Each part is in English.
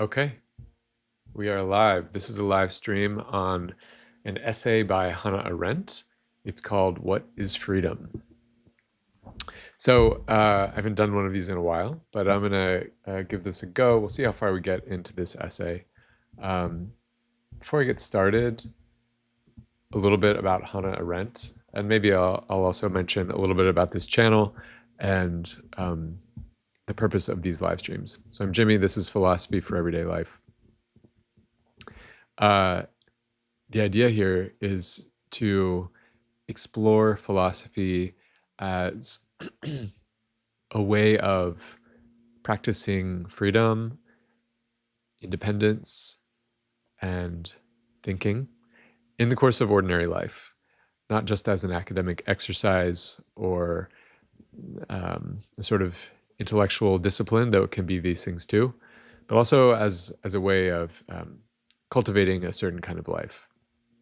Okay, we are live. This is a live stream on an essay by Hannah Arendt. It's called What is Freedom? So I haven't done one of these in a while, but I'm going to give this a go. We'll see how far we get into this essay. Um, Before I get started, a little bit about Hannah Arendt, and maybe I'll also mention a little bit about this channel and the purpose of these live streams. So I'm Jimmy. This is Philosophy for Everyday Life. The idea here is to explore philosophy as a way of practicing freedom, independence, and thinking in the course of ordinary life, not just as an academic exercise or a sort of intellectual discipline, though it can be these things too, but also as a way of cultivating a certain kind of life.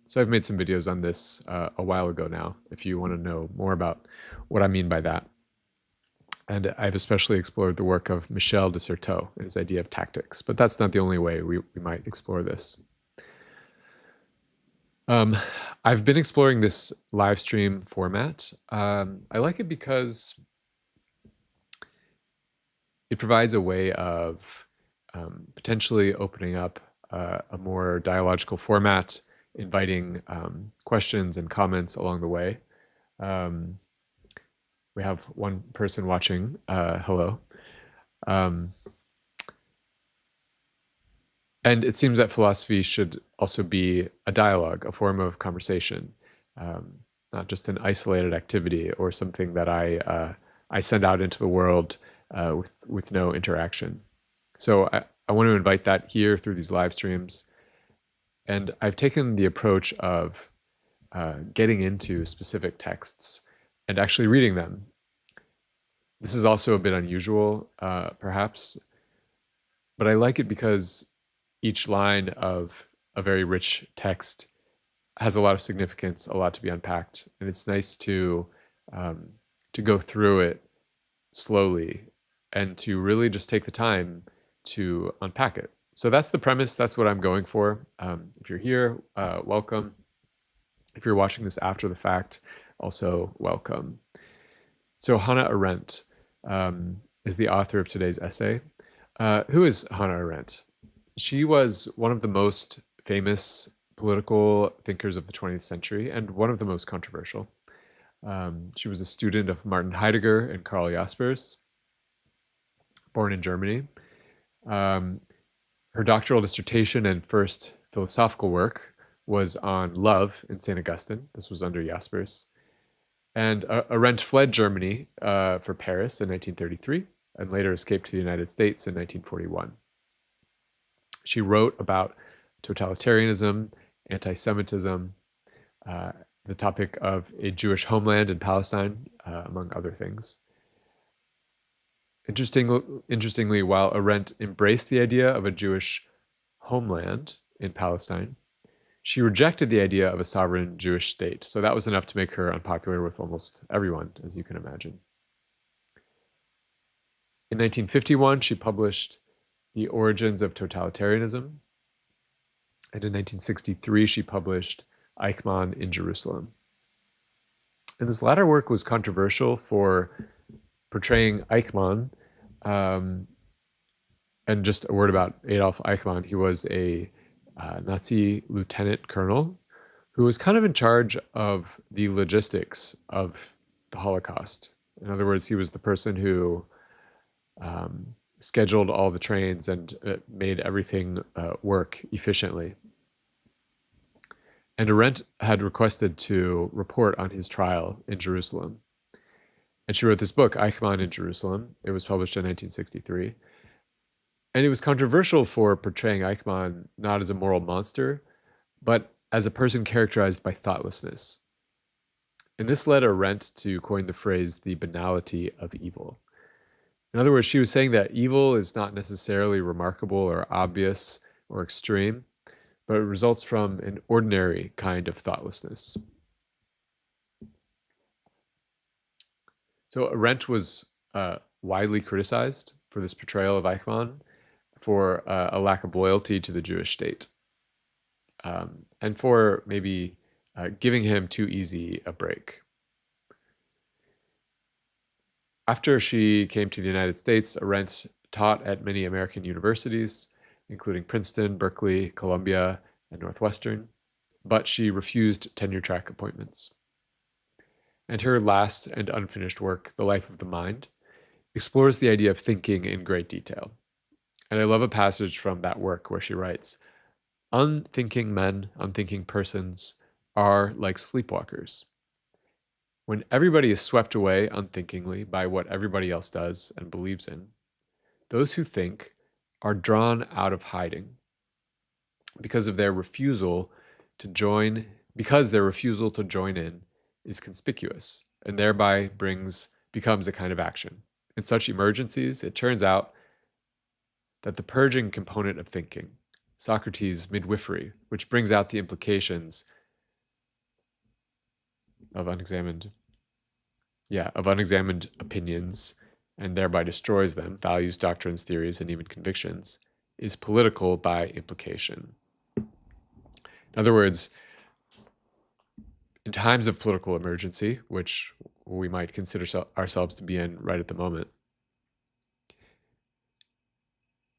So I've made some videos on this a while ago now, if you want to know more about what I mean by that. And I've especially explored the work of Michel de Certeau and his idea of tactics, but that's not the only way we might explore this. I've been exploring this live stream format. I like it because it provides a way of potentially opening up a more dialogical format, inviting questions and comments along the way. We have one person watching. Hello. And it seems that philosophy should also be a dialogue, a form of conversation, not just an isolated activity or something that I send out into the world with no interaction. So I want to invite that here through these live streams. And I've taken the approach of getting into specific texts and actually reading them. This is also a bit unusual, perhaps, but I like it because each line of a very rich text has a lot of significance, a lot to be unpacked, and it's nice to go through it slowly and to really just take the time to unpack it. So that's the premise. That's what I'm going for. If you're here, welcome. If you're watching this after the fact, also welcome. So Hannah Arendt is the author of today's essay. Who is Hannah Arendt? She was one of the most famous political thinkers of the 20th century and one of the most controversial. She was a student of Martin Heidegger and Karl Jaspers, born in Germany. Her doctoral dissertation and first philosophical work was on love in St. Augustine. This was under Jaspers. And Arendt fled Germany for Paris in 1933 and later escaped to the United States in 1941. She wrote about totalitarianism, anti-Semitism, the topic of a Jewish homeland in Palestine, among other things. Interestingly, while Arendt embraced the idea of a Jewish homeland in Palestine, she rejected the idea of a sovereign Jewish state. So that was enough to make her unpopular with almost everyone, as you can imagine. In 1951, she published The Origins of Totalitarianism. And in 1963, she published Eichmann in Jerusalem. And this latter work was controversial for portraying Eichmann. And just a word about Adolf Eichmann. He was a Nazi lieutenant colonel who was kind of in charge of the logistics of the Holocaust. In other words, he was the person who scheduled all the trains and made everything work efficiently. And Arendt had requested to report on his trial in Jerusalem. And she wrote this book, Eichmann in Jerusalem. It was published in 1963. And it was controversial for portraying Eichmann not as a moral monster, but as a person characterized by thoughtlessness. And this led Arendt to coin the phrase, the banality of evil. In other words, she was saying that evil is not necessarily remarkable or obvious or extreme, but it results from an ordinary kind of thoughtlessness. So Arendt was widely criticized for this portrayal of Eichmann for a lack of loyalty to the Jewish state, and for maybe giving him too easy a break. After she came to the United States, Arendt taught at many American universities, including Princeton, Berkeley, Columbia, and Northwestern, but she refused tenure-track appointments. And her last and unfinished work, The Life of the Mind, explores the idea of thinking in great detail. And I love a passage from that work where she writes, "Unthinking men, unthinking persons are like sleepwalkers. When everybody is swept away unthinkingly by what everybody else does and believes in, those who think are drawn out of hiding because their refusal to join in is conspicuous and thereby becomes a kind of action. In such emergencies, it turns out that the purging component of thinking, Socrates' midwifery, which brings out the implications of unexamined opinions and thereby destroys them, values, doctrines, theories, and even convictions, is political by implication." In other words, in times of political emergency, which we might consider ourselves to be in right at the moment,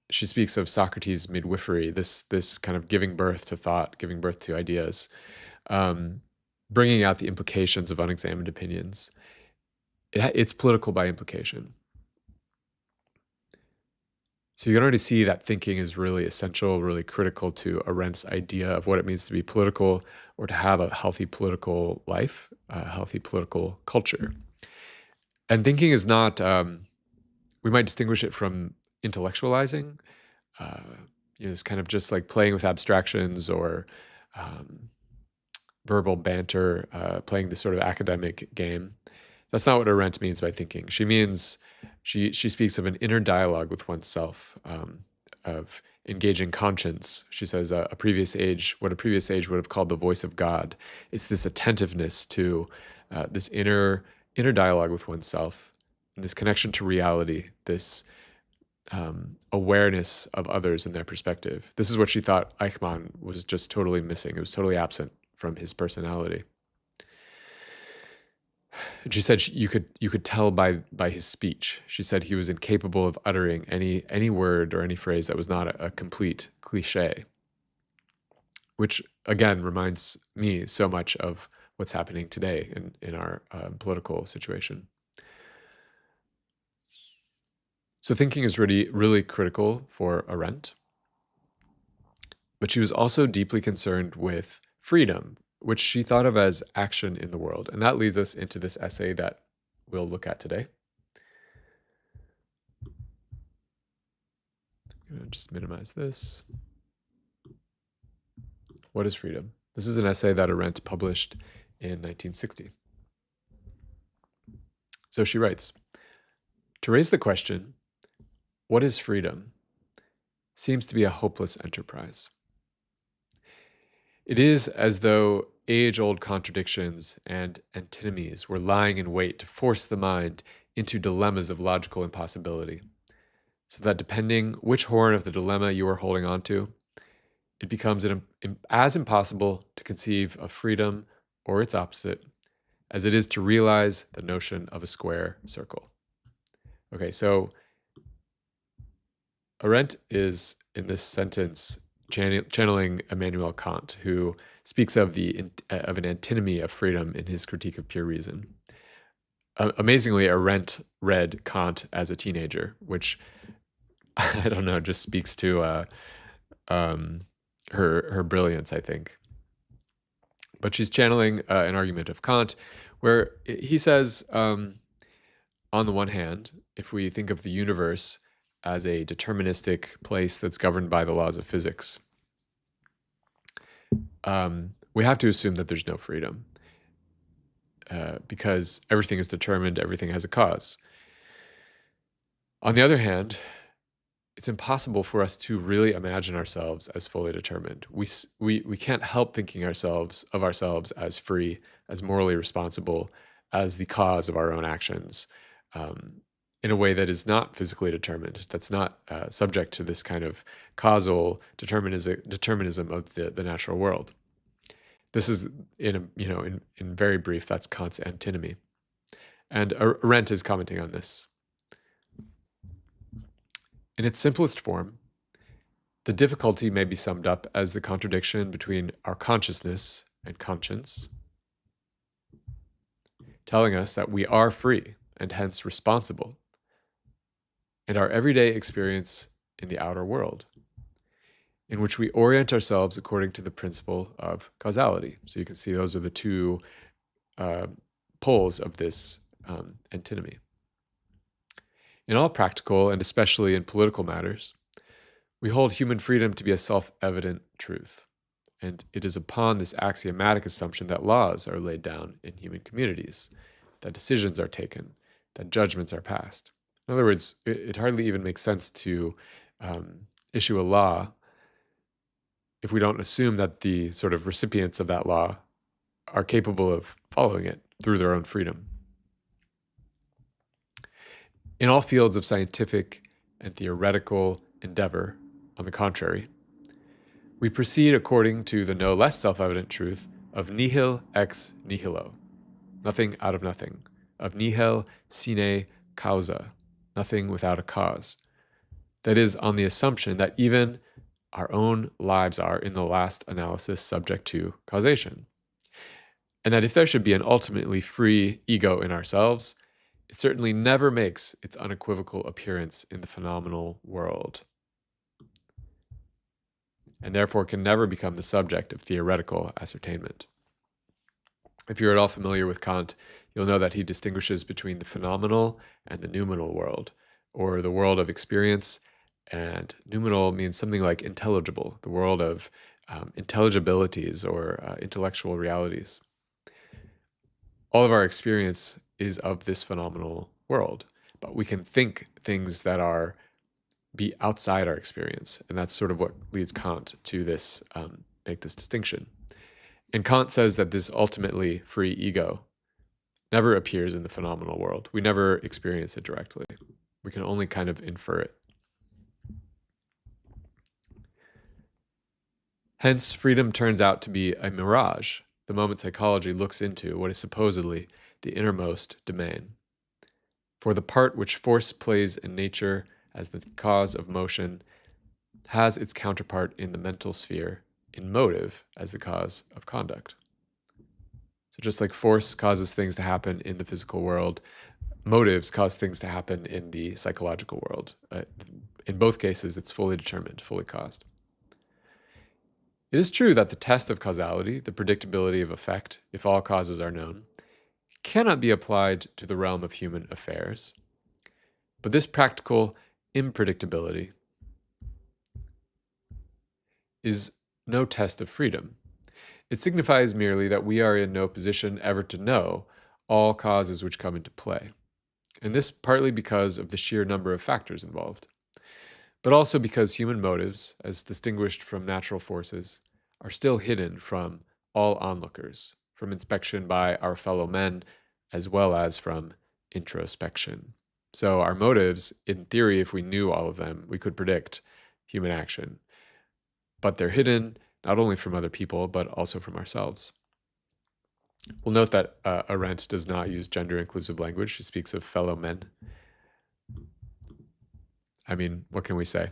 she speaks of Socrates' midwifery, this kind of giving birth to thought, giving birth to ideas, bringing out the implications of unexamined opinions. It's political by implication. So you can already see that thinking is really essential, really critical to Arendt's idea of what it means to be political or to have a healthy political life, a healthy political culture. And thinking is not, we might distinguish it from intellectualizing, it's kind of just like playing with abstractions or verbal banter, playing this sort of academic game. That's not what Arendt means by thinking. She means, she speaks of an inner dialogue with oneself, of engaging conscience. She says what a previous age would have called the voice of God. It's this attentiveness to this inner dialogue with oneself, and this connection to reality, this awareness of others and their perspective. This is what she thought Eichmann was just totally missing. It was totally absent from his personality. And she said you could tell by his speech. She said he was incapable of uttering any word or any phrase that was not a complete cliche, which again reminds me so much of what's happening today in our political situation. So thinking is really, really critical for Arendt, but she was also deeply concerned with freedom, which she thought of as action in the world. And that leads us into this essay that we'll look at today. I'm going to just minimize this. What is freedom? This is an essay that Arendt published in 1960. So she writes, "To raise the question, what is freedom, seems to be a hopeless enterprise. It is as though age-old contradictions and antinomies were lying in wait to force the mind into dilemmas of logical impossibility, so that depending which horn of the dilemma you are holding on to, it becomes as impossible to conceive of freedom or its opposite as it is to realize the notion of a square circle." Okay, so Arendt is, in this sentence, channeling Immanuel Kant, who speaks of an antinomy of freedom in his Critique of Pure Reason. Amazingly, Arendt read Kant as a teenager, which, I don't know, just speaks to her brilliance, I think. But she's channeling an argument of Kant, where he says, on the one hand, if we think of the universe as a deterministic place that's governed by the laws of physics, we have to assume that there's no freedom, because everything is determined, everything has a cause. On the other hand, it's impossible for us to really imagine ourselves as fully determined. We can't help thinking of ourselves as free, as morally responsible, as the cause of our own actions. in a way that is not physically determined, that's not subject to this kind of causal determinism of the natural world. This is, in very brief, that's Kant's antinomy. And Arendt is commenting on this. In its simplest form, the difficulty may be summed up as the contradiction between our consciousness and conscience, telling us that we are free and hence responsible, and our everyday experience in the outer world, in which we orient ourselves according to the principle of causality. So you can see those are the two poles of this antinomy. In all practical, and especially in political matters, we hold human freedom to be a self-evident truth, and it is upon this axiomatic assumption that laws are laid down in human communities, that decisions are taken, that judgments are passed. In other words, it hardly even makes sense to issue a law if we don't assume that the sort of recipients of that law are capable of following it through their own freedom. In all fields of scientific and theoretical endeavor, on the contrary, we proceed according to the no less self-evident truth of nihil ex nihilo, nothing out of nothing, of nihil sine causa, nothing without a cause. That is, on the assumption that even our own lives are, in the last analysis, subject to causation. And that if there should be an ultimately free ego in ourselves, it certainly never makes its unequivocal appearance in the phenomenal world, and therefore can never become the subject of theoretical ascertainment. If you're at all familiar with Kant, you'll know that he distinguishes between the phenomenal and the noumenal world, or the world of experience, and noumenal means something like intelligible, the world of intelligibilities or intellectual realities. All of our experience is of this phenomenal world, but we can think things that be outside our experience, and that's sort of what leads Kant to this make this distinction. And Kant says that this ultimately free ego never appears in the phenomenal world. We never experience it directly. We can only kind of infer it. Hence, freedom turns out to be a mirage the moment psychology looks into what is supposedly the innermost domain. For the part which force plays in nature as the cause of motion has its counterpart in the mental sphere, in motive as the cause of conduct. So just like force causes things to happen in the physical world, motives cause things to happen in the psychological world. In both cases, it's fully determined, fully caused. It is true that the test of causality, the predictability of effect, if all causes are known, cannot be applied to the realm of human affairs. But this practical unpredictability is no test of freedom. It signifies merely that we are in no position ever to know all causes which come into play, and this partly because of the sheer number of factors involved, but also because human motives, as distinguished from natural forces, are still hidden from all onlookers, from inspection by our fellow men, as well as from introspection. So our motives, in theory, if we knew all of them, we could predict human action. But they're hidden not only from other people, but also from ourselves. We'll note that Arendt does not use gender-inclusive language. She speaks of fellow men. I mean, what can we say?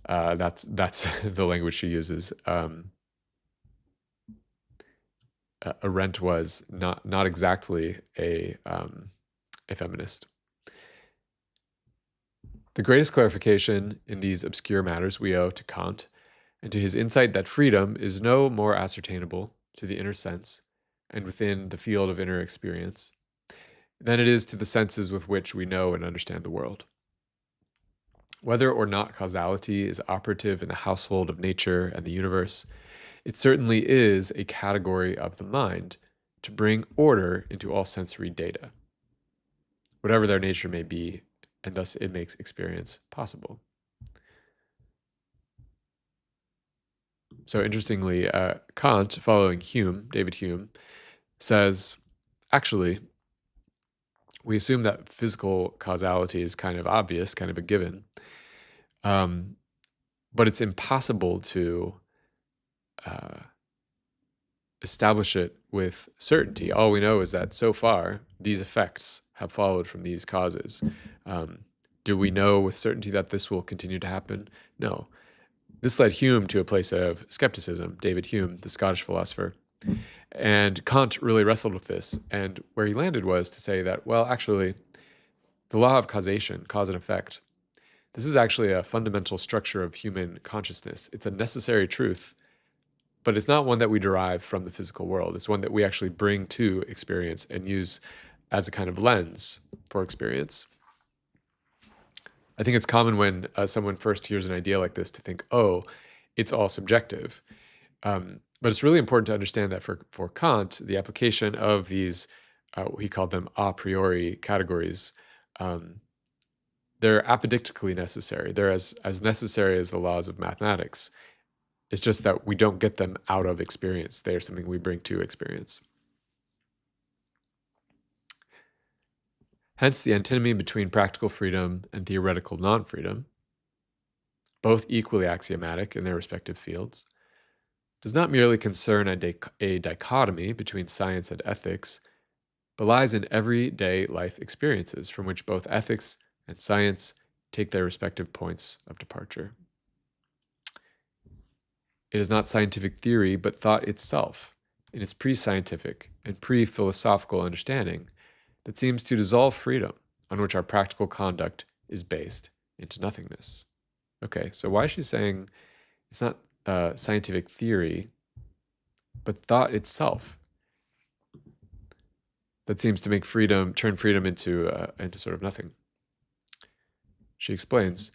That's the language she uses. Arendt was not exactly a feminist. The greatest clarification in these obscure matters we owe to Kant and to his insight that freedom is no more ascertainable to the inner sense and within the field of inner experience than it is to the senses with which we know and understand the world. Whether or not causality is operative in the household of nature and the universe, it certainly is a category of the mind to bring order into all sensory data, whatever their nature may be, and thus it makes experience possible. So interestingly, Kant, following Hume, David Hume, says, actually, we assume that physical causality is kind of obvious, kind of a given, but it's impossible to uh, establish it with certainty. All we know is that so far, these effects have followed from these causes. Do we know with certainty that this will continue to happen? No. This led Hume to a place of skepticism, David Hume, the Scottish philosopher. And Kant really wrestled with this. And where he landed was to say that, well, actually, the law of causation, cause and effect, this is actually a fundamental structure of human consciousness. It's a necessary truth, but it's not one that we derive from the physical world. It's one that we actually bring to experience and use as a kind of lens for experience. I think it's common when someone first hears an idea like this to think, oh, it's all subjective. But it's really important to understand that for Kant, the application of these, he called them a priori categories, they're apodictically necessary. They're as necessary as the laws of mathematics. It's just that we don't get them out of experience. They are something we bring to experience. Hence, the antinomy between practical freedom and theoretical non-freedom, both equally axiomatic in their respective fields, does not merely concern a dichotomy between science and ethics, but lies in everyday life experiences from which both ethics and science take their respective points of departure. It is not scientific theory, but thought itself, in its pre-scientific and pre-philosophical understanding, that seems to dissolve freedom on which our practical conduct is based into nothingness. Okay, so why is she saying it's not scientific theory, but thought itself that seems to make freedom, turn freedom into sort of nothing? She explains,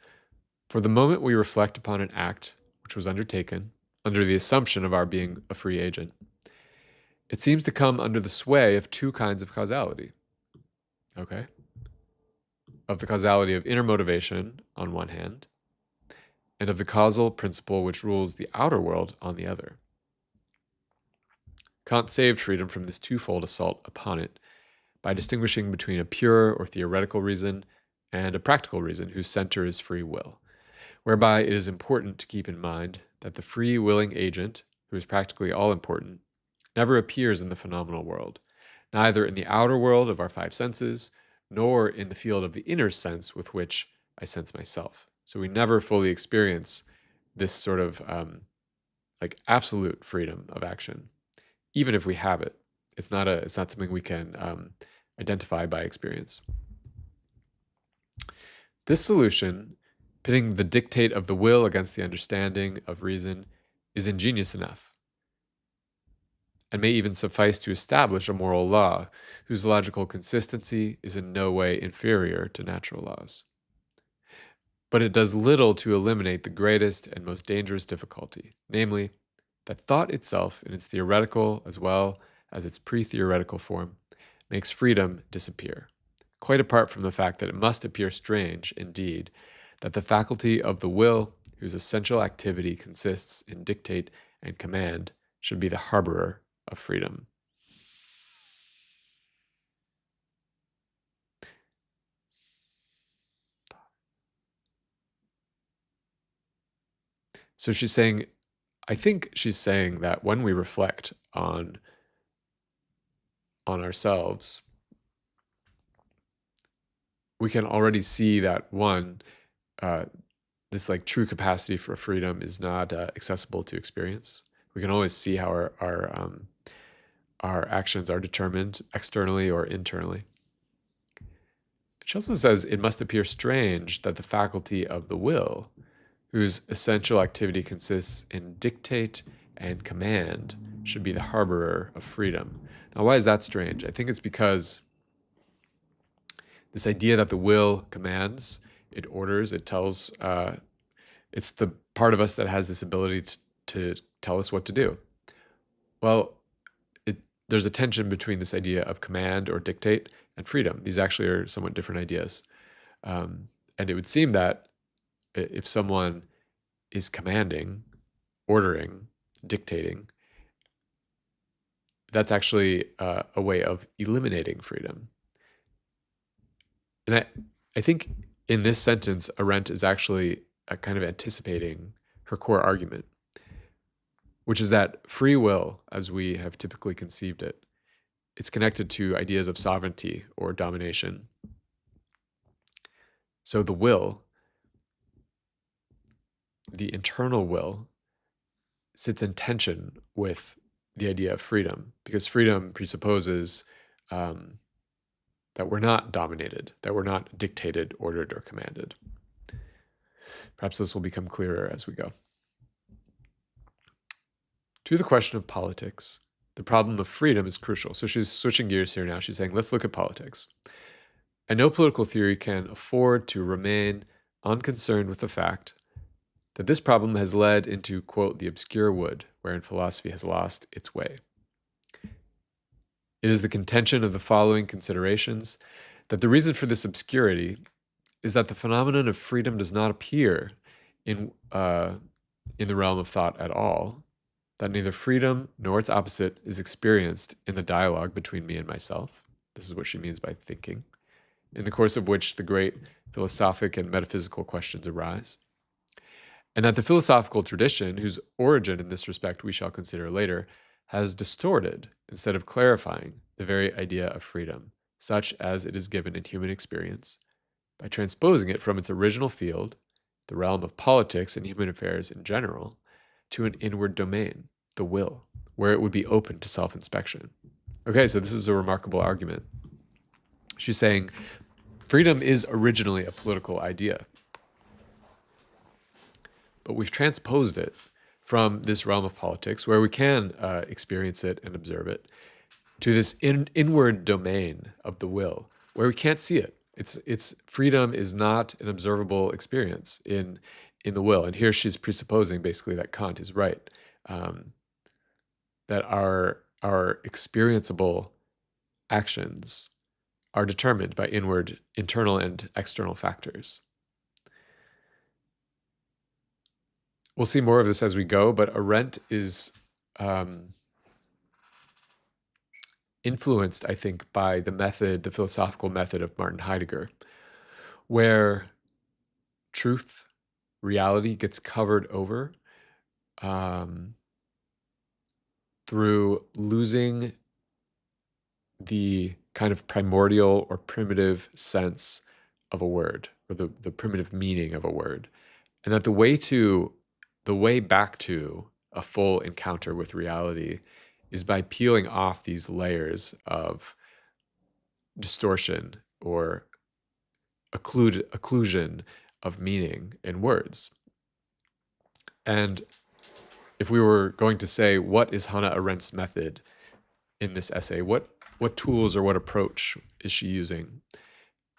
for the moment we reflect upon an act which was undertaken under the assumption of our being a free agent, it seems to come under the sway of two kinds of causality. Okay? Of the causality of inner motivation on one hand, and of the causal principle which rules the outer world on the other. Kant saved freedom from this twofold assault upon it by distinguishing between a pure or theoretical reason and a practical reason whose center is free will, whereby it is important to keep in mind that the free willing agent, who is practically all important, never appears in the phenomenal world, neither in the outer world of our five senses, nor in the field of the inner sense with which I sense myself. So we never fully experience this sort of like absolute freedom of action, even if we have it. It's not something we can identify by experience. This solution, pitting the dictate of the will against the understanding of reason, is ingenious enough, and may even suffice to establish a moral law whose logical consistency is in no way inferior to natural laws. But it does little to eliminate the greatest and most dangerous difficulty, namely, that thought itself, in its theoretical as well as its pre-theoretical form, makes freedom disappear, quite apart from the fact that it must appear strange, indeed, that the faculty of the will, whose essential activity consists in dictate and command, should be the harborer of freedom. So she's saying, I think she's saying that when we reflect on ourselves, we can already see that one, this like true capacity for freedom is not accessible to experience. We can always see how our actions are determined externally or internally. She also says it must appear strange that the faculty of the will, whose essential activity consists in dictate and command, should be the harborer of freedom. Now, why is that strange? I think it's because this idea that the will commands, it orders, it tells, it's the part of us that has this ability to tell us what to do. Well, there's a tension between this idea of command or dictate and freedom. These actually are somewhat different ideas. And it would seem that if someone is commanding, ordering, dictating, that's actually a way of eliminating freedom. And I think in this sentence, Arendt is actually kind of anticipating her core argument, which is that free will, as we have typically conceived it, it's connected to ideas of sovereignty or domination. So the will, the internal will, sits in tension with the idea of freedom, because freedom presupposes that we're not dominated, that we're not dictated, ordered, or commanded. Perhaps this will become clearer as we go. To the question of politics, the problem of freedom is crucial. So she's switching gears here now. She's saying, let's look at politics. And no political theory can afford to remain unconcerned with the fact that this problem has led into, quote, the obscure wood, wherein philosophy has lost its way. It is the contention of the following considerations that the reason for this obscurity is that the phenomenon of freedom does not appear in the realm of thought at all, that neither freedom nor its opposite is experienced in the dialogue between me and myself. This is what she means by thinking, in the course of which the great philosophic and metaphysical questions arise, and that the philosophical tradition, whose origin in this respect we shall consider later, has distorted, instead of clarifying, the very idea of freedom, such as it is given in human experience, by transposing it from its original field, the realm of politics and human affairs in general, to an inward domain, the will, where it would be open to self-inspection. Okay, so this is a remarkable argument. She's saying freedom is originally a political idea, but we've transposed it from this realm of politics, where we can experience it and observe it, to this inward domain of the will, where we can't see it. It's freedom is not an observable experience in the will. And here she's presupposing basically that Kant is right, that our experienceable actions are determined by internal and external factors. We'll see more of this as we go, but Arendt is influenced, I think, by the philosophical method of Martin Heidegger, where truth, reality gets covered over through losing the kind of primordial or primitive sense of a word, or the primitive meaning of a word. And that the way back to a full encounter with reality is by peeling off these layers of distortion or occlusion of meaning in words. And if we were going to say, what is Hannah Arendt's method in this essay? What tools or what approach is she using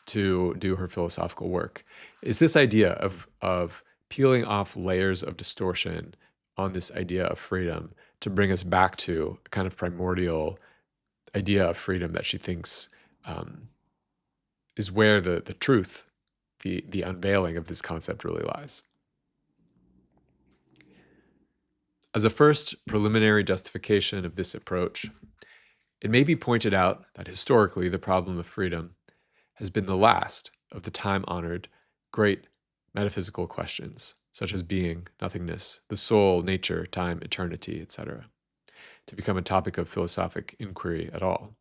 to do her philosophical work? Is this idea of peeling off layers of distortion on this idea of freedom to bring us back to a kind of primordial idea of freedom that she thinks is where the truth, the unveiling of this concept really lies. As a first preliminary justification of this approach, it may be pointed out that historically the problem of freedom has been the last of the time-honored great metaphysical questions, such as being, nothingness, the soul, nature, time, eternity, etc., to become a topic of philosophic inquiry at all.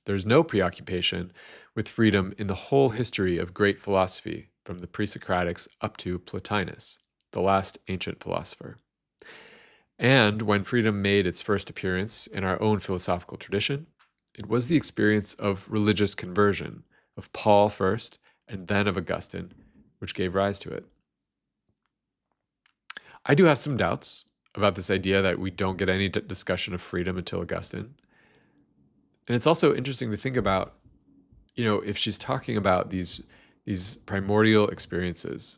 There's no preoccupation with freedom in the whole history of great philosophy, from the pre-Socratics up to Plotinus, the last ancient philosopher. And when freedom made its first appearance in our own philosophical tradition, it was the experience of religious conversion, of Paul first, and then of Augustine, which gave rise to it. I do have some doubts about this idea that we don't get any discussion of freedom until Augustine. And it's also interesting to think about, if she's talking about these primordial experiences,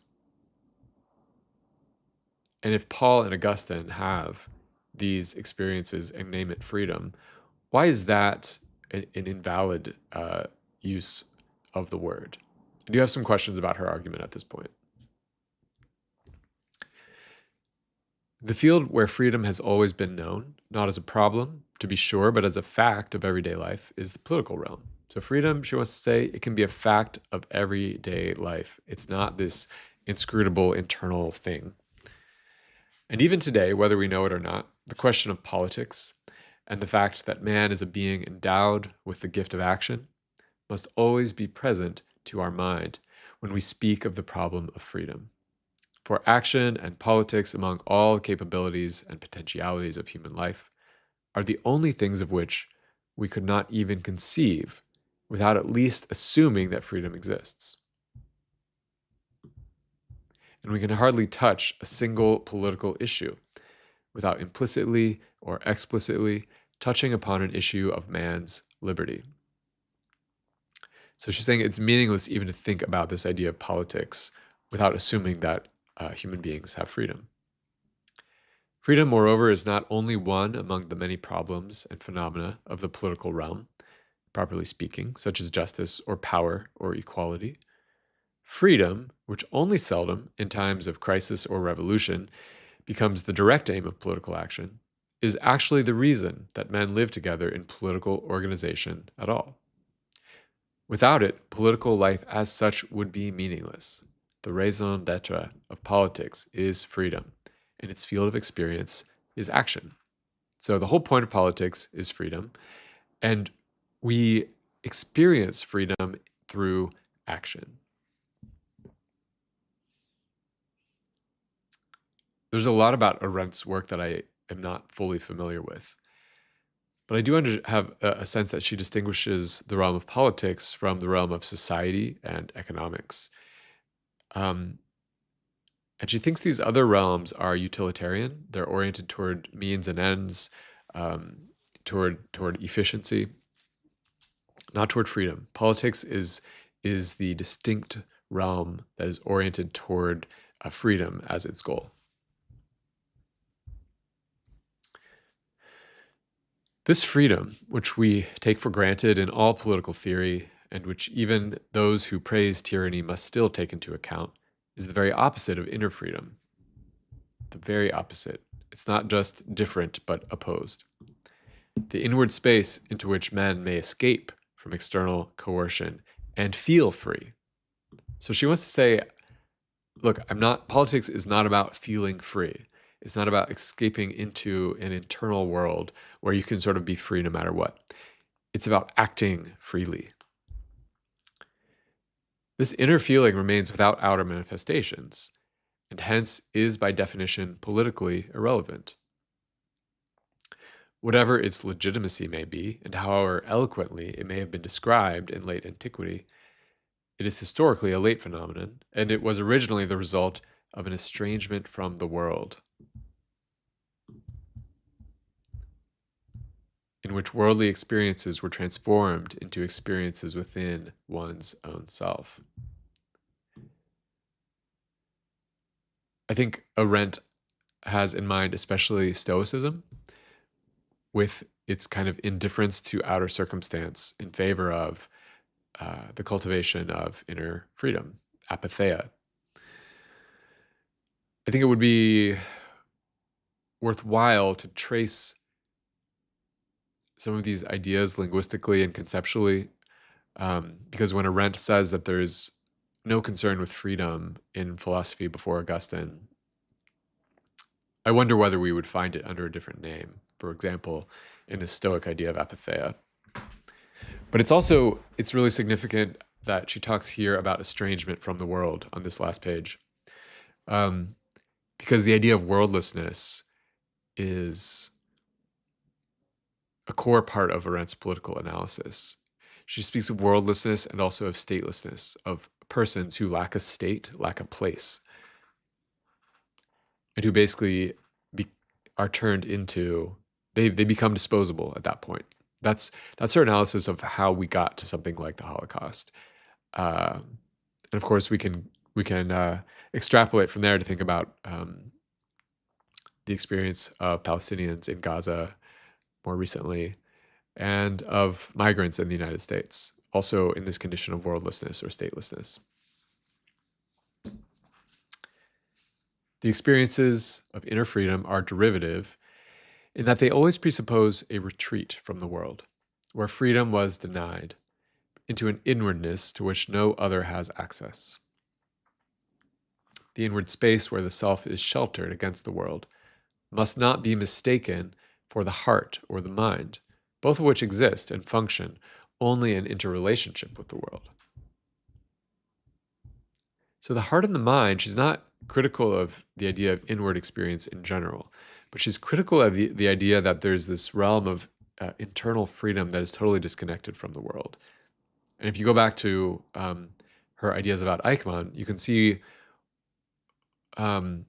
and if Paul and Augustine have these experiences and name it freedom, why is that an invalid use of the word? I do have some questions about her argument at this point. The field where freedom has always been known, not as a problem, to be sure, but as a fact of everyday life, is the political realm. So freedom, she wants to say, it can be a fact of everyday life. It's not this inscrutable internal thing. And even today, whether we know it or not, the question of politics and the fact that man is a being endowed with the gift of action must always be present to our mind when we speak of the problem of freedom. For action and politics, among all capabilities and potentialities of human life, are the only things of which we could not even conceive without at least assuming that freedom exists. And we can hardly touch a single political issue without implicitly or explicitly touching upon an issue of man's liberty. So she's saying it's meaningless even to think about this idea of politics without assuming that human beings have freedom. Freedom, moreover, is not only one among the many problems and phenomena of the political realm, properly speaking, such as justice or power or equality. Freedom, which only seldom, in times of crisis or revolution, becomes the direct aim of political action, is actually the reason that men live together in political organization at all. Without it, political life as such would be meaningless. The raison d'etre of politics is freedom, and its field of experience is action. So the whole point of politics is freedom, and we experience freedom through action. There's a lot about Arendt's work that I am not fully familiar with. But I do have a sense that she distinguishes the realm of politics from the realm of society and economics. And she thinks these other realms are utilitarian. They're oriented toward means and ends, toward efficiency, not toward freedom. Politics is the distinct realm that is oriented toward freedom as its goal. This freedom, which we take for granted in all political theory, and which even those who praise tyranny must still take into account, is the very opposite of inner freedom. The very opposite. It's not just different, but opposed. The inward space into which men may escape from external coercion and feel free. So she wants to say, look, politics is not about feeling free. It's not about escaping into an internal world where you can sort of be free no matter what. It's about acting freely. This inner feeling remains without outer manifestations, and hence is by definition politically irrelevant. Whatever its legitimacy may be, and however eloquently it may have been described in late antiquity, it is historically a late phenomenon, and it was originally the result of an estrangement from the world, in which worldly experiences were transformed into experiences within one's own self. I think Arendt has in mind especially Stoicism, with its kind of indifference to outer circumstance in favor of the cultivation of inner freedom, apatheia. I think it would be worthwhile to trace some of these ideas linguistically and conceptually, because when Arendt says that there's no concern with freedom in philosophy before Augustine, I wonder whether we would find it under a different name, for example, in the Stoic idea of apatheia. But it's really significant that she talks here about estrangement from the world on this last page, because the idea of worldlessness is a core part of Arendt's political analysis. She speaks of worldlessness and also of statelessness, of persons who lack a state, lack a place, and who basically are turned into, they become disposable at that point. That's her analysis of how we got to something like the Holocaust. And of course, we can extrapolate from there to think about the experience of Palestinians in Gaza more recently, and of migrants in the United States, also in this condition of worldlessness or statelessness. The experiences of inner freedom are derivative in that they always presuppose a retreat from the world, where freedom was denied, into an inwardness to which no other has access. The inward space where the self is sheltered against the world must not be mistaken for the heart or the mind, both of which exist and function only in interrelationship with the world. So the heart and the mind, she's not critical of the idea of inward experience in general, but she's critical of the idea that there's this realm of internal freedom that is totally disconnected from the world. And if you go back to her ideas about Eichmann, you can see that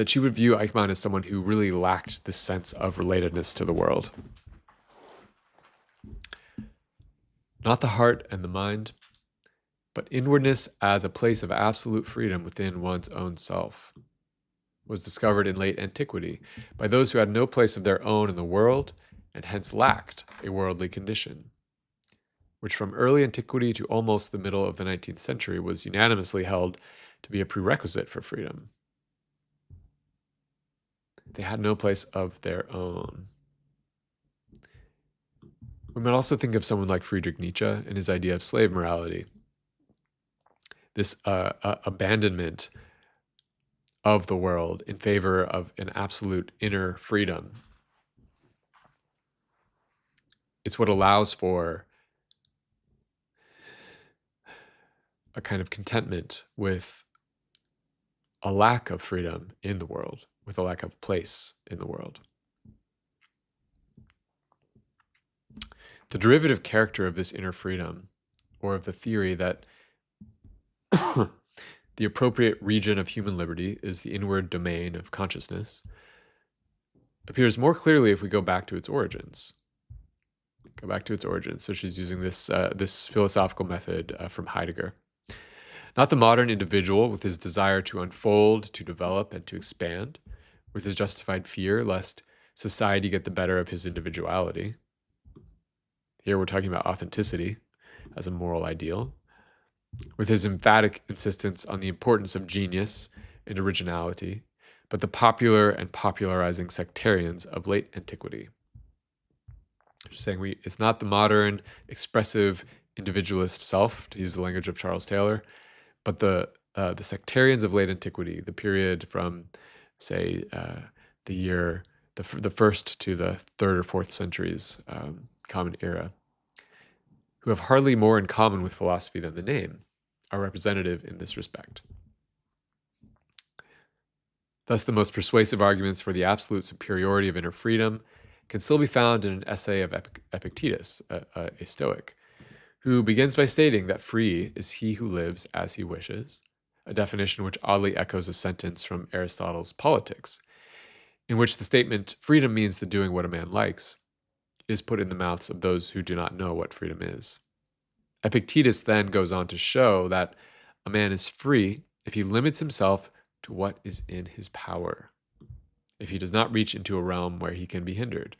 she would view Eichmann as someone who really lacked this sense of relatedness to the world. Not the heart and the mind, but inwardness as a place of absolute freedom within one's own self was discovered in late antiquity by those who had no place of their own in the world and hence lacked a worldly condition, which from early antiquity to almost the middle of the 19th century was unanimously held to be a prerequisite for freedom. They had no place of their own. We might also think of someone like Friedrich Nietzsche and his idea of slave morality. This abandonment of the world in favor of an absolute inner freedom. It's what allows for a kind of contentment with a lack of freedom in the world, with a lack of place in the world. The derivative character of this inner freedom, or of the theory that the appropriate region of human liberty is the inward domain of consciousness, appears more clearly if we go back to its origins. So she's using this philosophical method from Heidegger. Not the modern individual with his desire to unfold, to develop, and to expand, with his justified fear lest society get the better of his individuality. Here we're talking about authenticity as a moral ideal, with his emphatic insistence on the importance of genius and originality, but the popular and popularizing sectarians of late antiquity. She's saying it's not the modern, expressive, individualist self, to use the language of Charles Taylor, but the sectarians of late antiquity, the period from, say, the first to the 3rd or 4th centuries, Common Era, who have hardly more in common with philosophy than the name, are representative in this respect. Thus, the most persuasive arguments for the absolute superiority of inner freedom can still be found in an essay of Epictetus, a Stoic, who begins by stating that free is he who lives as he wishes, a definition which oddly echoes a sentence from Aristotle's Politics, in which the statement, freedom means the doing what a man likes, is put in the mouths of those who do not know what freedom is. Epictetus then goes on to show that a man is free if he limits himself to what is in his power, if he does not reach into a realm where he can be hindered.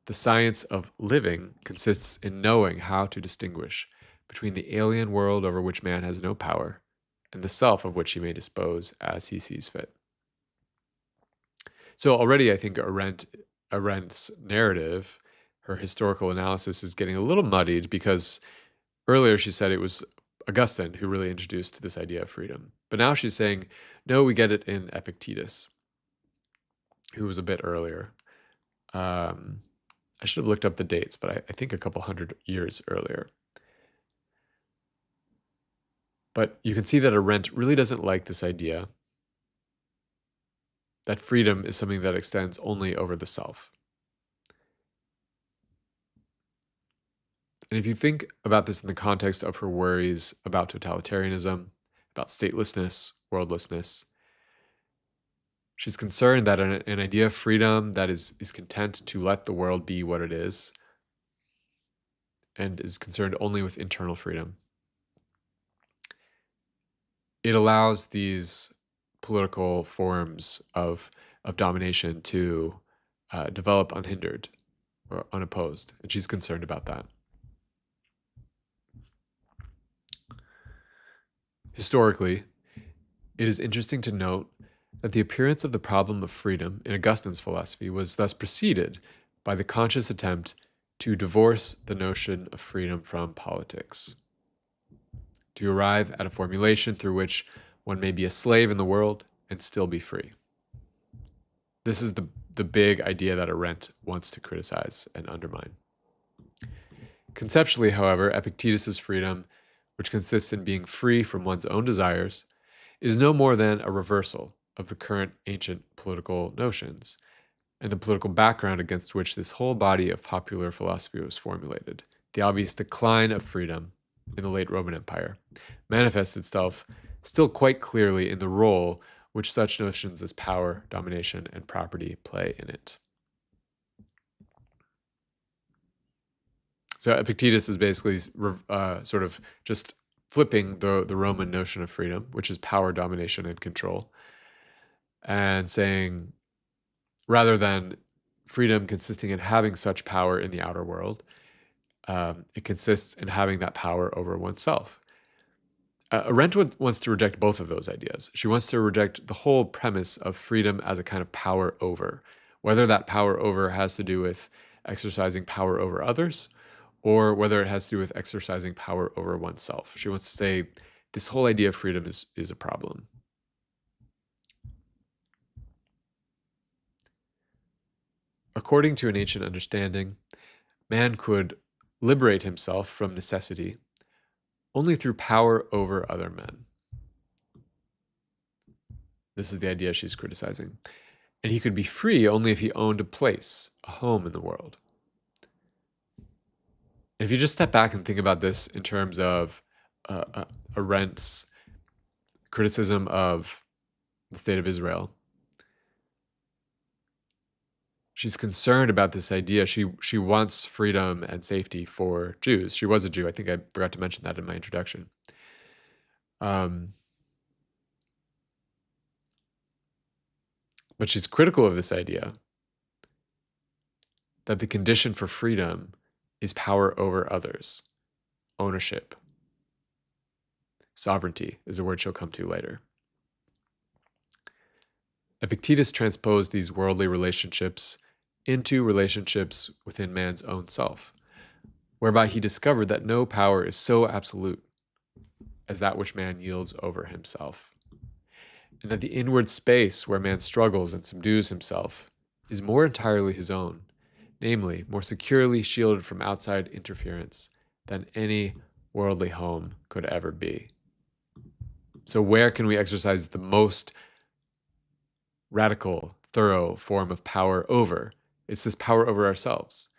The science of living consists in knowing how to distinguish between the alien world over which man has no power and the self of which he may dispose as he sees fit. So already I think Arendt's narrative, her historical analysis, is getting a little muddied because earlier she said it was Augustine who really introduced this idea of freedom. But now she's saying, no, we get it in Epictetus, who was a bit earlier. I should have looked up the dates, but I think a couple hundred years earlier. But you can see that Arendt really doesn't like this idea that freedom is something that extends only over the self. And if you think about this in the context of her worries about totalitarianism, about statelessness, worldlessness, she's concerned that an idea of freedom that is content to let the world be what it is and is concerned only with internal freedom. It allows these political forms of domination to develop unhindered or unopposed, and she's concerned about that. Historically, it is interesting to note that the appearance of the problem of freedom in Augustine's philosophy was thus preceded by the conscious attempt to divorce the notion of freedom from politics, to arrive at a formulation through which one may be a slave in the world and still be free. This is the big idea that Arendt wants to criticize and undermine. Conceptually, however, Epictetus's freedom, which consists in being free from one's own desires, is no more than a reversal of the current ancient political notions and the political background against which this whole body of popular philosophy was formulated. The obvious decline of freedom in the late Roman Empire manifests itself still quite clearly in the role which such notions as power, domination, and property play in it. So Epictetus is basically sort of just flipping the Roman notion of freedom, which is power, domination, and control, and saying, rather than freedom consisting in having such power in the outer world, it consists in having that power over oneself. Arendt wants to reject both of those ideas. She wants to reject the whole premise of freedom as a kind of power over, whether that power over has to do with exercising power over others, or whether it has to do with exercising power over oneself. She wants to say this whole idea of freedom is a problem. According to an ancient understanding, man could liberate himself from necessity only through power over other men. This is the idea she's criticizing. And he could be free only if he owned a place, a home in the world. And if you just step back and think about this in terms of Arendt's criticism of the state of Israel, she's concerned about this idea. She wants freedom and safety for Jews. She was a Jew. I think I forgot to mention that in my introduction. But she's critical of this idea that the condition for freedom is power over others, ownership. Sovereignty is a word she'll come to later. Epictetus transposed these worldly relationships into relationships within man's own self, whereby he discovered that no power is so absolute as that which man yields over himself, and that the inward space where man struggles and subdues himself is more entirely his own, namely, more securely shielded from outside interference than any worldly home could ever be. So where can we exercise the most radical, thorough form of power over? It's this power over ourselves.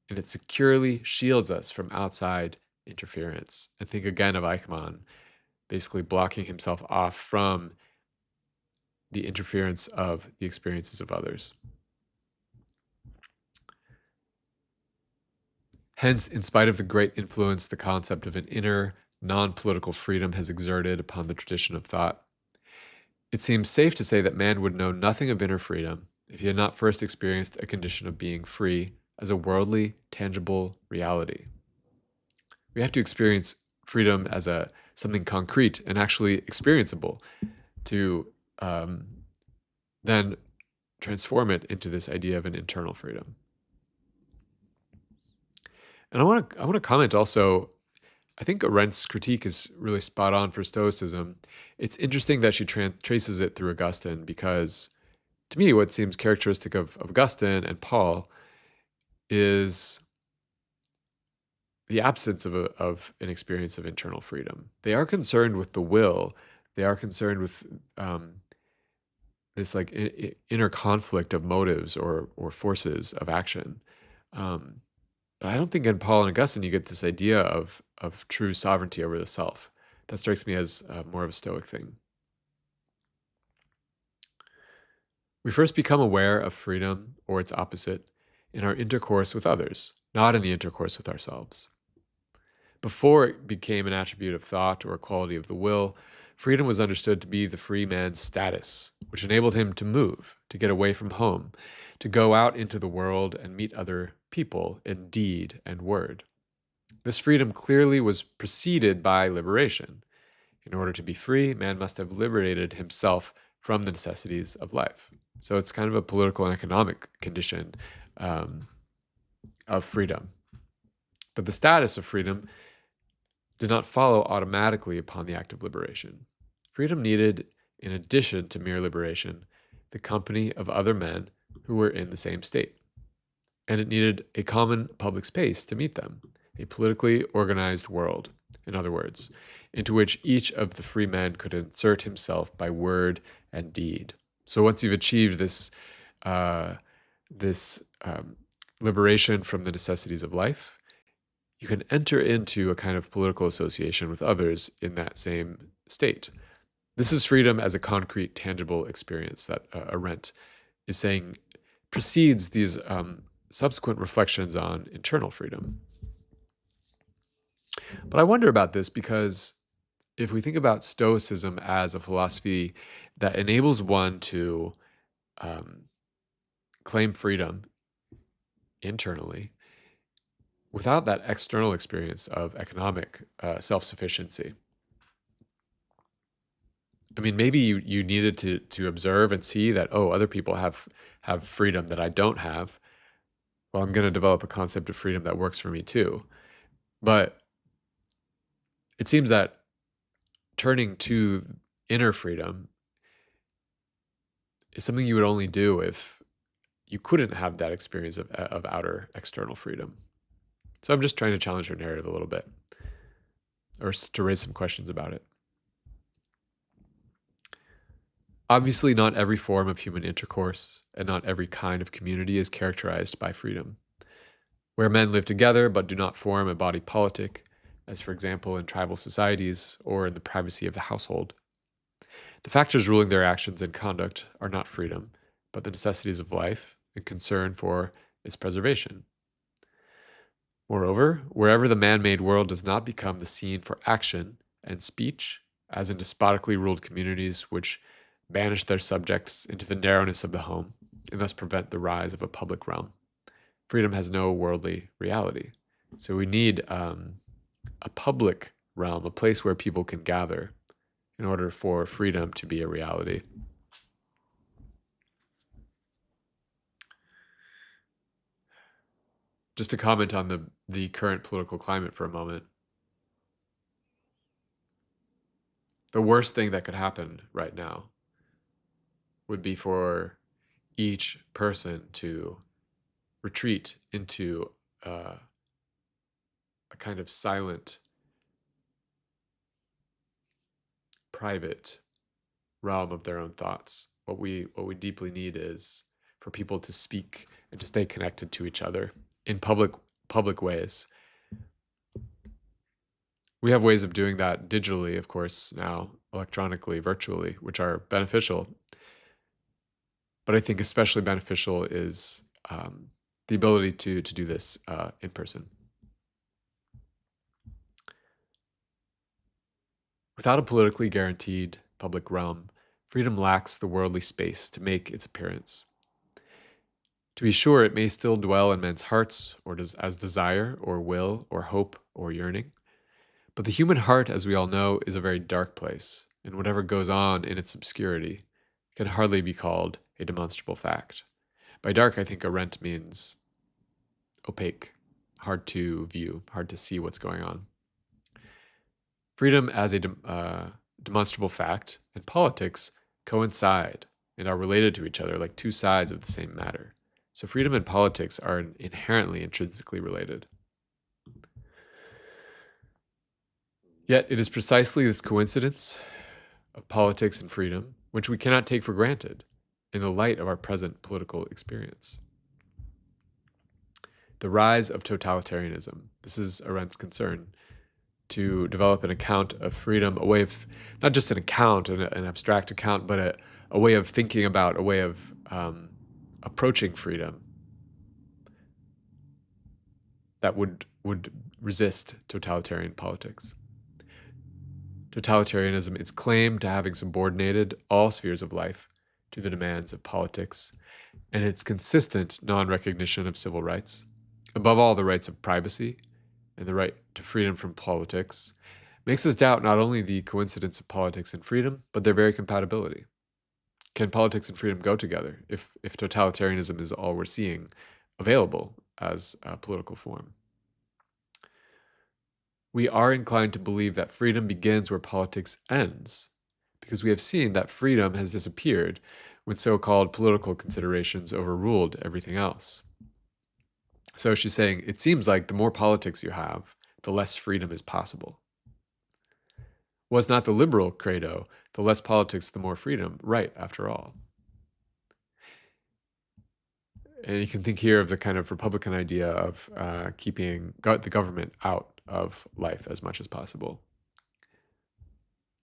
And it securely shields us from outside interference. And think again of Eichmann, basically blocking himself off from the interference of the experiences of others. Hence, in spite of the great influence the concept of an inner, non-political freedom has exerted upon the tradition of thought, it seems safe to say that man would know nothing of inner freedom if he had not first experienced a condition of being free as a worldly, tangible reality. We have to experience freedom as something concrete and actually experienceable to then transform it into this idea of an internal freedom. And I want to comment also, I think Arendt's critique is really spot on for Stoicism. It's interesting that she traces it through Augustine, because to me, what seems characteristic of Augustine and Paul is the absence of an experience of internal freedom. They are concerned with the will. They are concerned with this like inner conflict of motives or forces of action. But I don't think in Paul and Augustine you get this idea of true sovereignty over the self. That strikes me as more of a Stoic thing. We first become aware of freedom, or its opposite, in our intercourse with others, not in the intercourse with ourselves. Before it became an attribute of thought or a quality of the will, freedom was understood to be the free man's status, which enabled him to move, to get away from home, to go out into the world and meet other people in deed and word. This freedom clearly was preceded by liberation. In order to be free, man must have liberated himself from the necessities of life. So it's kind of a political and economic condition of freedom. But the status of freedom did not follow automatically upon the act of liberation. Freedom needed, in addition to mere liberation, the company of other men who were in the same state. And it needed a common public space to meet them, a politically organized world, in other words, into which each of the free men could insert himself by word and deed. So once you've achieved this liberation from the necessities of life, you can enter into a kind of political association with others in that same state. This is freedom as a concrete, tangible experience that Arendt is saying precedes these subsequent reflections on internal freedom. But I wonder about this because if we think about Stoicism as a philosophy that enables one to claim freedom internally without that external experience of economic self-sufficiency. I mean, maybe you needed to observe and see that, oh, other people have freedom that I don't have. Well, I'm going to develop a concept of freedom that works for me too. But it seems that turning to inner freedom is something you would only do if you couldn't have that experience of outer external freedom. So I'm just trying to challenge your narrative a little bit, or to raise some questions about it. Obviously, not every form of human intercourse and not every kind of community is characterized by freedom. Where men live together but do not form a body politic, as for example in tribal societies or in the privacy of the household, the factors ruling their actions and conduct are not freedom, but the necessities of life and concern for its preservation. Moreover, wherever the man-made world does not become the scene for action and speech, as in despotically ruled communities which banish their subjects into the narrowness of the home and thus prevent the rise of a public realm, freedom has no worldly reality. So we need a public realm, a place where people can gather in order for freedom to be a reality. Just to comment on the current political climate for a moment. The worst thing that could happen right now would be for each person to retreat into a kind of silent, private realm of their own thoughts. What we deeply need is for people to speak and to stay connected to each other in public ways. We have ways of doing that digitally, of course, now, electronically, virtually, which are beneficial. But I think especially beneficial is the ability to do this in person. Without a politically guaranteed public realm, freedom lacks the worldly space to make its appearance. To be sure, it may still dwell in men's hearts, or as desire, or will, or hope, or yearning. But the human heart, as we all know, is a very dark place, and whatever goes on in its obscurity can hardly be called a demonstrable fact. By dark, I think Arendt means opaque, hard to view, hard to see what's going on. Freedom as a demonstrable fact and politics coincide and are related to each other like two sides of the same matter. So freedom and politics are inherently intrinsically related. Yet it is precisely this coincidence of politics and freedom which we cannot take for granted in the light of our present political experience. The rise of totalitarianism. This is Arendt's concern, to develop an account of freedom, a way of, not just an account, an abstract account, but a way of thinking about, a way of approaching freedom that would resist totalitarian politics. Totalitarianism is claimed to having subordinated all spheres of life to the demands of politics, and its consistent non-recognition of civil rights, above all the rights of privacy and the right to freedom from politics, makes us doubt not only the coincidence of politics and freedom, but their very compatibility. Can politics and freedom go together if totalitarianism is all we're seeing available as a political form. We are inclined to believe that freedom begins where politics ends, because we have seen that freedom has disappeared when so-called political considerations overruled everything else. So she's saying, it seems like the more politics you have, the less freedom is possible. Was not the liberal credo, the less politics, the more freedom, right, after all? And you can think here of the kind of Republican idea of keeping the government out of life as much as possible.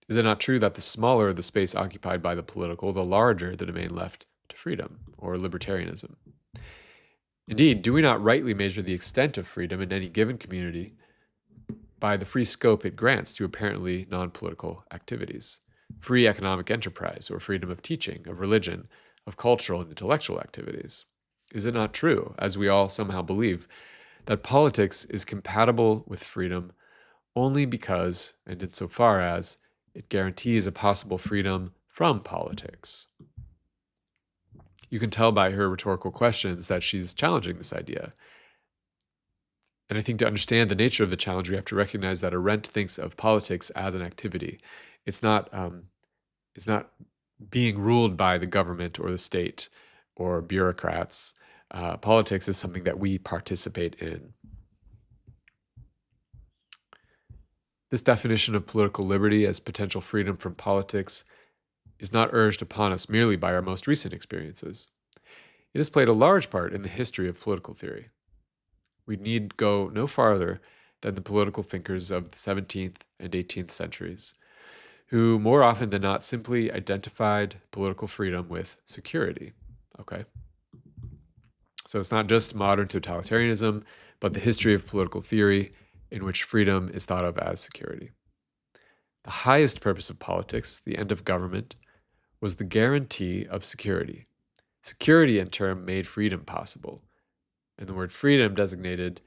Is it not true that the smaller the space occupied by the political, the larger the domain left to freedom or libertarianism? Indeed, do we not rightly measure the extent of freedom in any given community by the free scope it grants to apparently non-political activities? Free economic enterprise, or freedom of teaching, of religion, of cultural and intellectual activities? Is it not true, as we all somehow believe, that politics is compatible with freedom only because, and insofar as, it guarantees a possible freedom from politics? You can tell by her rhetorical questions that she's challenging this idea. And I think to understand the nature of the challenge, we have to recognize that Arendt thinks of politics as an activity. It's not being ruled by the government or the state or bureaucrats. Politics is something that we participate in. This definition of political liberty as potential freedom from politics is not urged upon us merely by our most recent experiences. It has played a large part in the history of political theory. We need go no farther than the political thinkers of the 17th and 18th centuries, who more often than not simply identified political freedom with security. Okay? So it's not just modern totalitarianism, but the history of political theory in which freedom is thought of as security. The highest purpose of politics, the end of government, was the guarantee of security. Security, in turn, made freedom possible, and the word freedom designated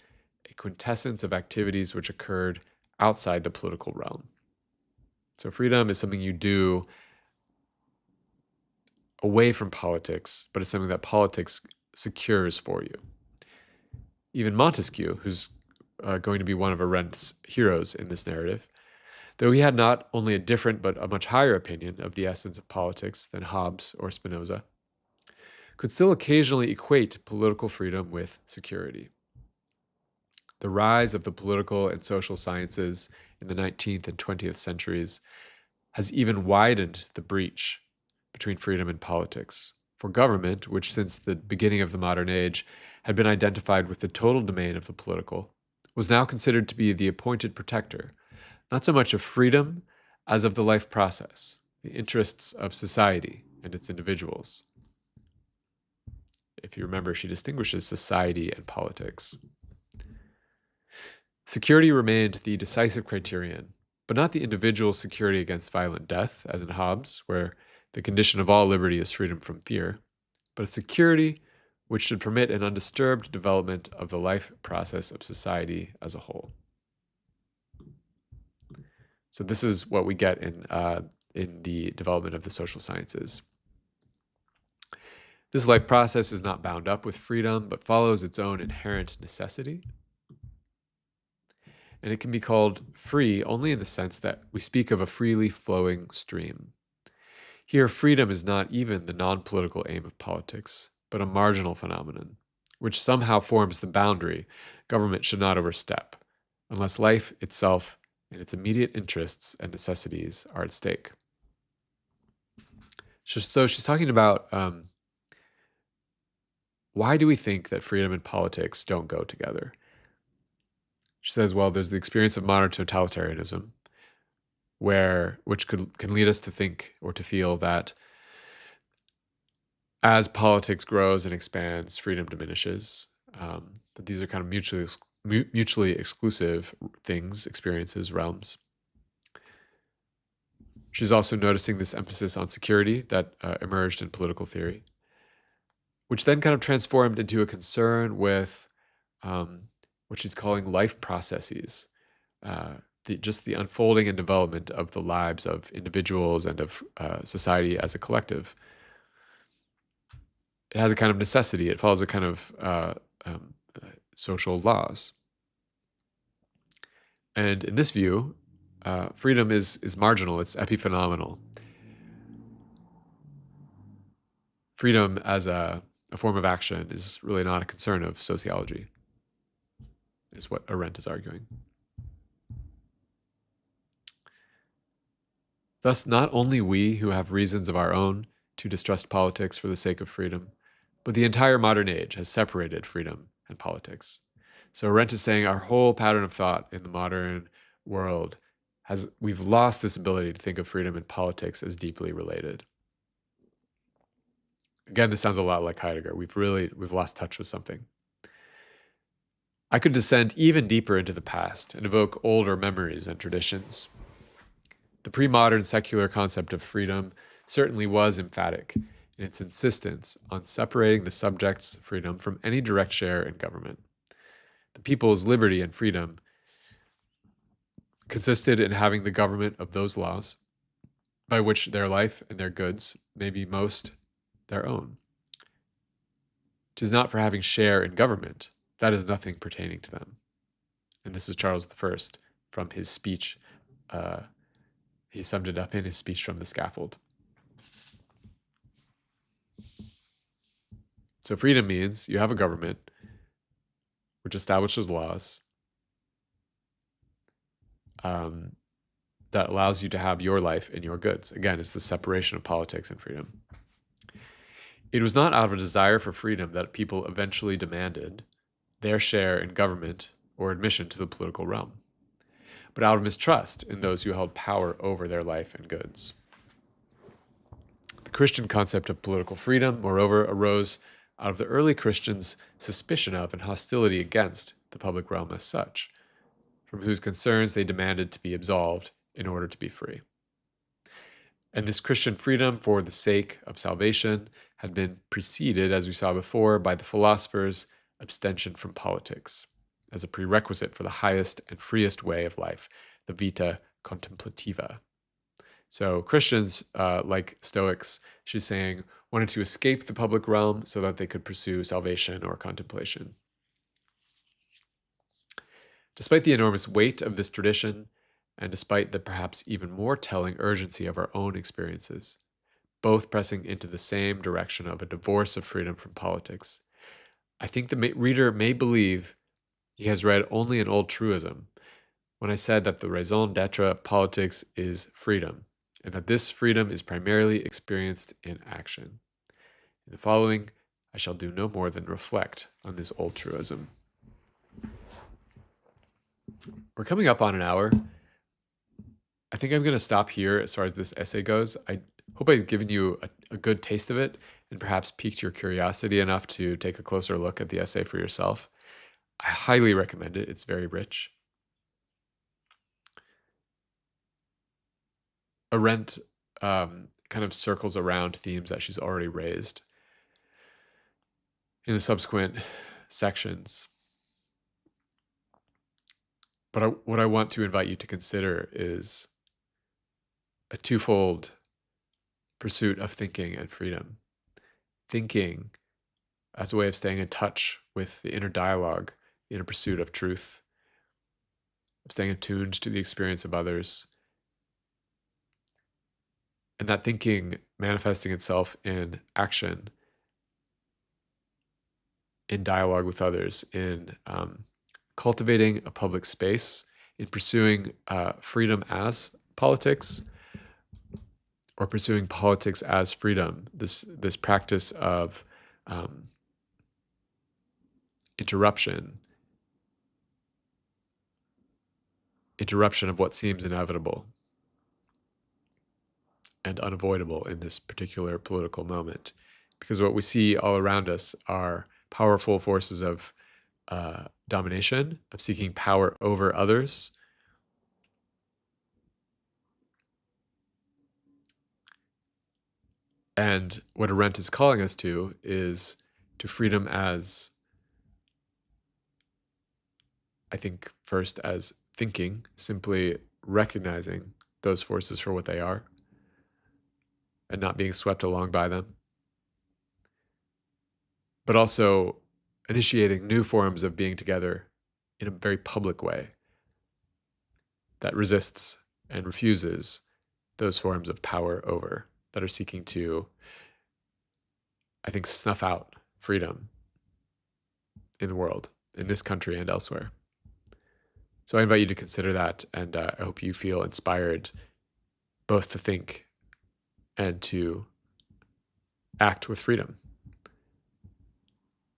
a quintessence of activities which occurred outside the political realm. So freedom is something you do away from politics, but it's something that politics secures for you. Even Montesquieu, who's going to be one of Arendt's heroes in this narrative, though he had not only a different but a much higher opinion of the essence of politics than Hobbes or Spinoza, could still occasionally equate political freedom with security. The rise of the political and social sciences in the 19th and 20th centuries has even widened the breach between freedom and politics. For government, which since the beginning of the modern age had been identified with the total domain of the political, was now considered to be the appointed protector, not so much of freedom as of the life process, the interests of society and its individuals. If you remember, she distinguishes society and politics. Security remained the decisive criterion, but not the individual's security against violent death, as in Hobbes, where the condition of all liberty is freedom from fear, but a security which should permit an undisturbed development of the life process of society as a whole. So this is what we get in the development of the social sciences. This life process is not bound up with freedom, but follows its own inherent necessity. And it can be called free only in the sense that we speak of a freely flowing stream. Here, freedom is not even the non-political aim of politics, but a marginal phenomenon, which somehow forms the boundary government should not overstep, unless life itself and its immediate interests and necessities are at stake. So she's talking about why do we think that freedom and politics don't go together? She says, well, there's the experience of modern totalitarianism, which can lead us to think or to feel that as politics grows and expands, freedom diminishes. That these are kind of mutually exclusive things, experiences, realms. She's also noticing this emphasis on security that emerged in political theory, which then kind of transformed into a concern with what she's calling life processes, just the unfolding and development of the lives of individuals and of society as a collective. It has a kind of necessity. It follows a kind of social laws. And in this view, freedom is marginal, it's epiphenomenal. Freedom as a form of action is really not a concern of sociology, is what Arendt is arguing. Thus, not only we who have reasons of our own to distrust politics for the sake of freedom, but the entire modern age has separated freedom and politics. So Arendt is saying our whole pattern of thought in the modern world we've lost this ability to think of freedom and politics as deeply related. Again, this sounds a lot like Heidegger. We've lost touch with something. I could descend even deeper into the past and evoke older memories and traditions. The pre-modern secular concept of freedom certainly was emphatic in its insistence on separating the subject's freedom from any direct share in government. The people's liberty and freedom consisted in having the government of those laws by which their life and their goods may be most their own. 'Tis not for having share in government, that is nothing pertaining to them. And this is Charles I from his speech. He summed it up in his speech from the scaffold. So freedom means you have a government which establishes laws that allows you to have your life and your goods. Again, it's the separation of politics and freedom. It was not out of a desire for freedom that people eventually demanded their share in government or admission to the political realm, but out of mistrust in those who held power over their life and goods. The Christian concept of political freedom, moreover, arose out of the early Christians' suspicion of and hostility against the public realm as such, from whose concerns they demanded to be absolved in order to be free. And this Christian freedom for the sake of salvation had been preceded, as we saw before, by the philosophers' abstention from politics as a prerequisite for the highest and freest way of life, the vita contemplativa. So Christians, like Stoics, she's saying, wanted to escape the public realm so that they could pursue salvation or contemplation. Despite the enormous weight of this tradition, and despite the perhaps even more telling urgency of our own experiences, both pressing into the same direction of a divorce of freedom from politics, I think the reader may believe he has read only an old truism when I said that the raison d'etre of politics is freedom, and that this freedom is primarily experienced in action. In the following, I shall do no more than reflect on this old truism. We're coming up on an hour. I think I'm going to stop here as far as this essay goes. I hope I've given you a good taste of it and perhaps piqued your curiosity enough to take a closer look at the essay for yourself. I highly recommend it. It's very rich. Arendt kind of circles around themes that she's already raised in the subsequent sections. But what I want to invite you to consider is a twofold pursuit of thinking and freedom. Thinking as a way of staying in touch with the inner dialogue, the inner pursuit of truth, of staying attuned to the experience of others, and that thinking manifesting itself in action, in dialogue with others, in cultivating a public space, in pursuing freedom as politics, or pursuing politics as freedom. This practice of interruption of what seems inevitable and unavoidable in this particular political moment. Because what we see all around us are powerful forces of domination, of seeking power over others. And what Arendt is calling us to is to freedom as, I think, first as thinking, simply recognizing those forces for what they are and not being swept along by them. But also initiating new forms of being together in a very public way that resists and refuses those forms of power over that are seeking to, I think, snuff out freedom in the world, in this country and elsewhere. So I invite you to consider that, and I hope you feel inspired both to think and to act with freedom.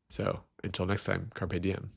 So until next time, carpe diem.